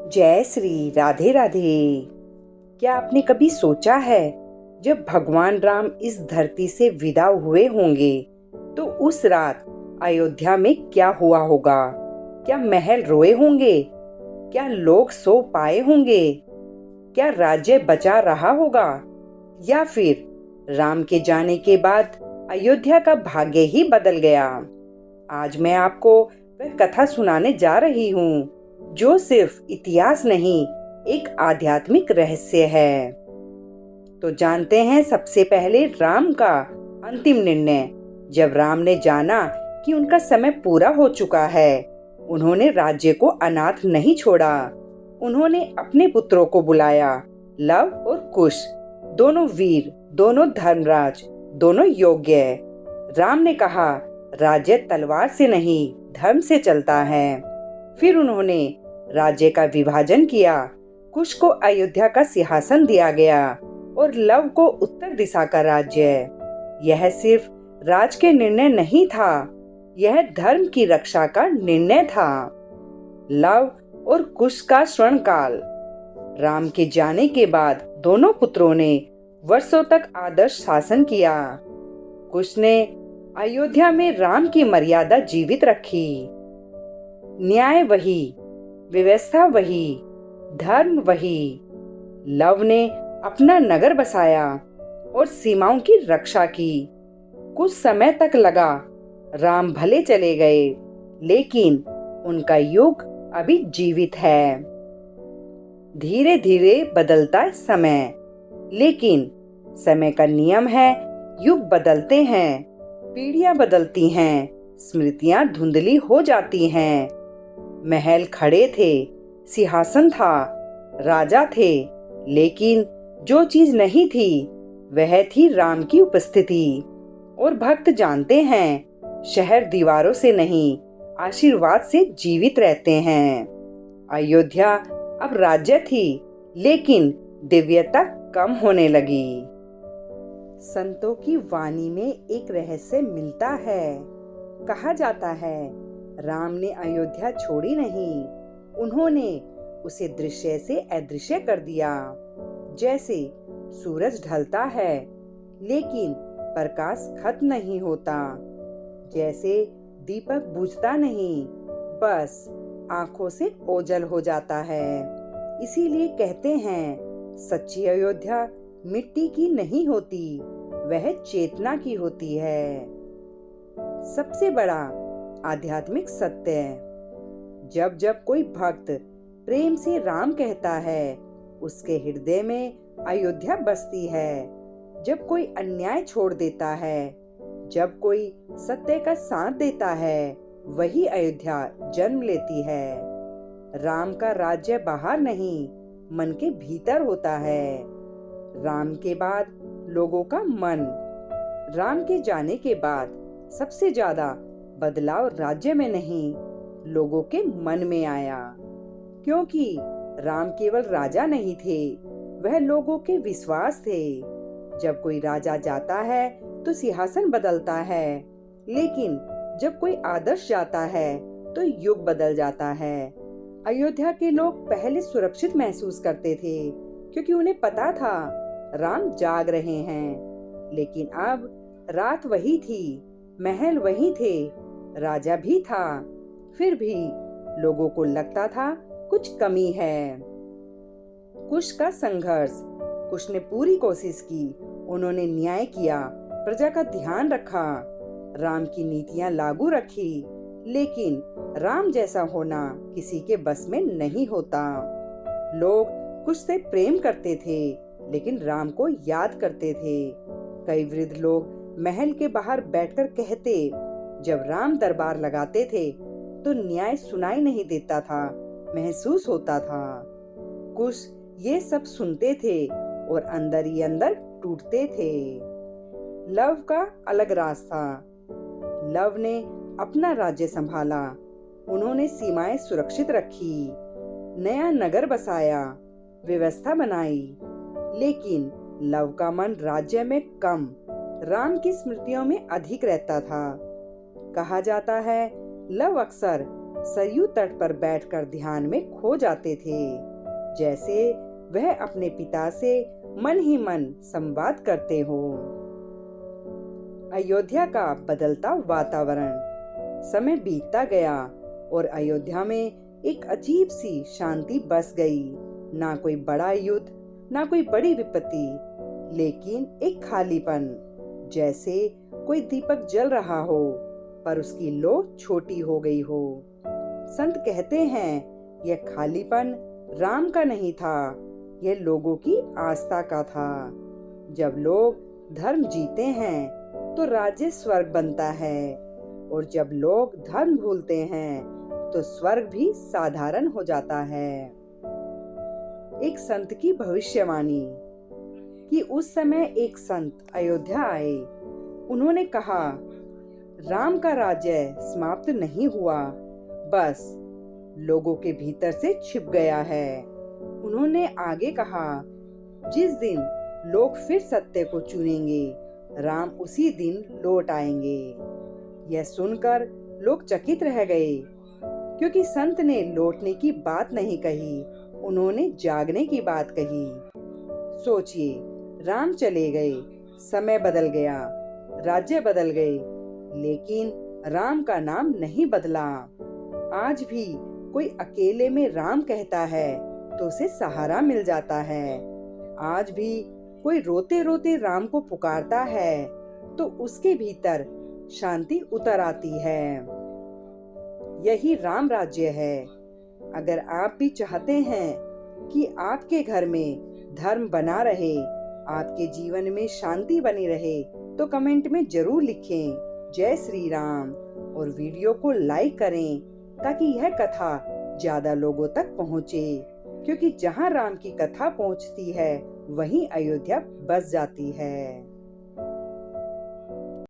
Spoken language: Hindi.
जय श्री राधे राधे। क्या आपने कभी सोचा है जब भगवान राम इस धरती से विदा हुए होंगे तो उस रात अयोध्या में क्या हुआ होगा? क्या महल रोए होंगे? क्या लोग सो पाए होंगे? क्या राज्य बचा रहा होगा? या फिर राम के जाने के बाद अयोध्या का भाग्य ही बदल गया? आज मैं आपको वह कथा सुनाने जा रही हूँ जो सिर्फ इतिहास नहीं, एक आध्यात्मिक रहस्य है। तो जानते हैं सबसे पहले राम का अंतिम निर्णय। जब राम ने जाना कि उनका समय पूरा हो चुका है, उन्होंने राज्य को अनाथ नहीं छोड़ा। उन्होंने अपने पुत्रों को बुलाया, लव और कुश, दोनों वीर, दोनों धर्मराज, दोनों योग्य। राम ने कहा, राज्य तलवार से नहीं, धर्म से चलता है। फिर उन्होंने राज्य का विभाजन किया। कुश को अयोध्या का सिंहासन दिया गया और लव को उत्तर दिशा का राज्य। यह सिर्फ राज के निर्णय नहीं था, यह धर्म की रक्षा का निर्णय था। लव और कुश का स्वर्ण काल। राम के जाने के बाद दोनों पुत्रों ने वर्षों तक आदर्श शासन किया। कुश ने अयोध्या में राम की मर्यादा जीवित रखी। न्याय वही, व्यवस्था वही, धर्म वही। लव ने अपना नगर बसाया और सीमाओं की रक्षा की। कुछ समय तक लगा, राम भले चले गए, लेकिन उनका युग अभी जीवित है। धीरे धीरे बदलता समय, लेकिन समय का नियम है, युग बदलते हैं, पीढ़ियां बदलती हैं, स्मृतियां धुंधली हो जाती हैं। महल खड़े थे, सिंहासन था, राजा थे, लेकिन जो चीज नहीं थी वह थी राम की उपस्थिति। और भक्त जानते हैं, शहर दीवारों से नहीं, आशीर्वाद से जीवित रहते हैं। अयोध्या अब राज्य थी, लेकिन दिव्यता कम होने लगी। संतों की वाणी में एक रहस्य मिलता है। कहा जाता है, राम ने अयोध्या छोड़ी नहीं, उन्होंने उसे दृश्य से अदृश्य कर दिया। जैसे सूरज ढलता है, लेकिन प्रकाश खत्म नहीं होता। जैसे दीपक बुझता नहीं, बस आंखों से ओझल हो जाता है। इसीलिए कहते हैं, सच्ची अयोध्या मिट्टी की नहीं होती, वह चेतना की होती है। सबसे बड़ा आध्यात्मिक सत्य, जब जब कोई भक्त प्रेम से राम कहता है, उसके हृदय में अयोध्या बसती है। जब कोई अन्याय छोड़ देता है, जब कोई सत्य का साथ देता है, वही अयोध्या जन्म लेती है। राम का राज्य बाहर नहीं, मन के भीतर होता है। राम के बाद लोगों का मन। राम के जाने के बाद सबसे ज्यादा बदलाव राज्य में नहीं, लोगों के मन में आया। क्योंकि राम केवल राजा नहीं थे, वह लोगों के विश्वास थे। जब कोई राजा जाता है तो सिंहासन बदलता है, लेकिन जब कोई आदर्श जाता है तो युग बदल जाता है। अयोध्या के लोग पहले सुरक्षित महसूस करते थे, क्योंकि उन्हें पता था राम जाग रहे हैं। लेकिन अब रात वही थी, महल वही थे, राजा भी था, फिर भी लोगों को लगता था कुछ कमी है। कुश का संघर्ष। कुश ने पूरी कोशिश की, उन्होंने न्याय किया, प्रजा का ध्यान रखा, राम की नीतियां लागू रखी, लेकिन राम जैसा होना किसी के बस में नहीं होता। लोग कुश से प्रेम करते थे, लेकिन राम को याद करते थे। कई वृद्ध लोग महल के बाहर बैठकर कहते, जब राम दरबार लगाते थे तो न्याय सुनाई नहीं देता था, महसूस होता था। कुश ये सब सुनते थे और अंदर ही अंदर टूटते थे। लव का अलग राज था। लव ने अपना राज्य संभाला, उन्होंने सीमाएं सुरक्षित रखी, नया नगर बसाया, व्यवस्था बनाई। लेकिन लव का मन राज्य में कम, राम की स्मृतियों में अधिक रहता था। कहा जाता है, लव अक्सर सरयू तट पर बैठकर ध्यान में खो जाते थे, जैसे वह अपने पिता से मन ही मन संवाद करते हो। अयोध्या का बदलता वातावरण। समय बीतता गया और अयोध्या में एक अजीब सी शांति बस गई। ना कोई बड़ा युद्ध, ना कोई बड़ी विपत्ति, लेकिन एक खालीपन, जैसे कोई दीपक जल रहा हो पर उसकी लौ छोटी हो गई हो। संत कहते हैं यह खालीपन राम का नहीं था, यह लोगों की आस्था का था। जब लोग धर्म जीते हैं तो राज्य स्वर्ग बनता है, और जब लोग धर्म भूलते हैं तो स्वर्ग भी साधारण हो जाता है। एक संत की भविष्यवाणी कि उस समय एक संत अयोध्या आए। उन्होंने कहा, राम का राज्य समाप्त नहीं हुआ, बस लोगों के भीतर से छिप गया है। उन्होंने आगे कहा, जिस दिन लोग फिर सत्य को चुनेंगे, राम उसी दिन लौट आएंगे। यह सुनकर लोग चकित रह गए, क्योंकि संत ने लौटने की बात नहीं कही, उन्होंने जागने की बात कही। सोचिए, राम चले गए, समय बदल गया, राज्य बदल गए, लेकिन राम का नाम नहीं बदला। आज भी कोई अकेले में राम कहता है तो उसे सहारा मिल जाता है। आज भी कोई रोते रोते राम को पुकारता है तो उसके भीतर शांति उतर आती है। यही राम राज्य है। अगर आप भी चाहते हैं कि आपके घर में धर्म बना रहे, आपके जीवन में शांति बनी रहे, तो कमेंट में जरूर लिखें जय श्री राम, और वीडियो को लाइक करें ताकि यह कथा ज्यादा लोगों तक पहुंचे, क्योंकि जहां राम की कथा पहुंचती है वहीं अयोध्या बस जाती है।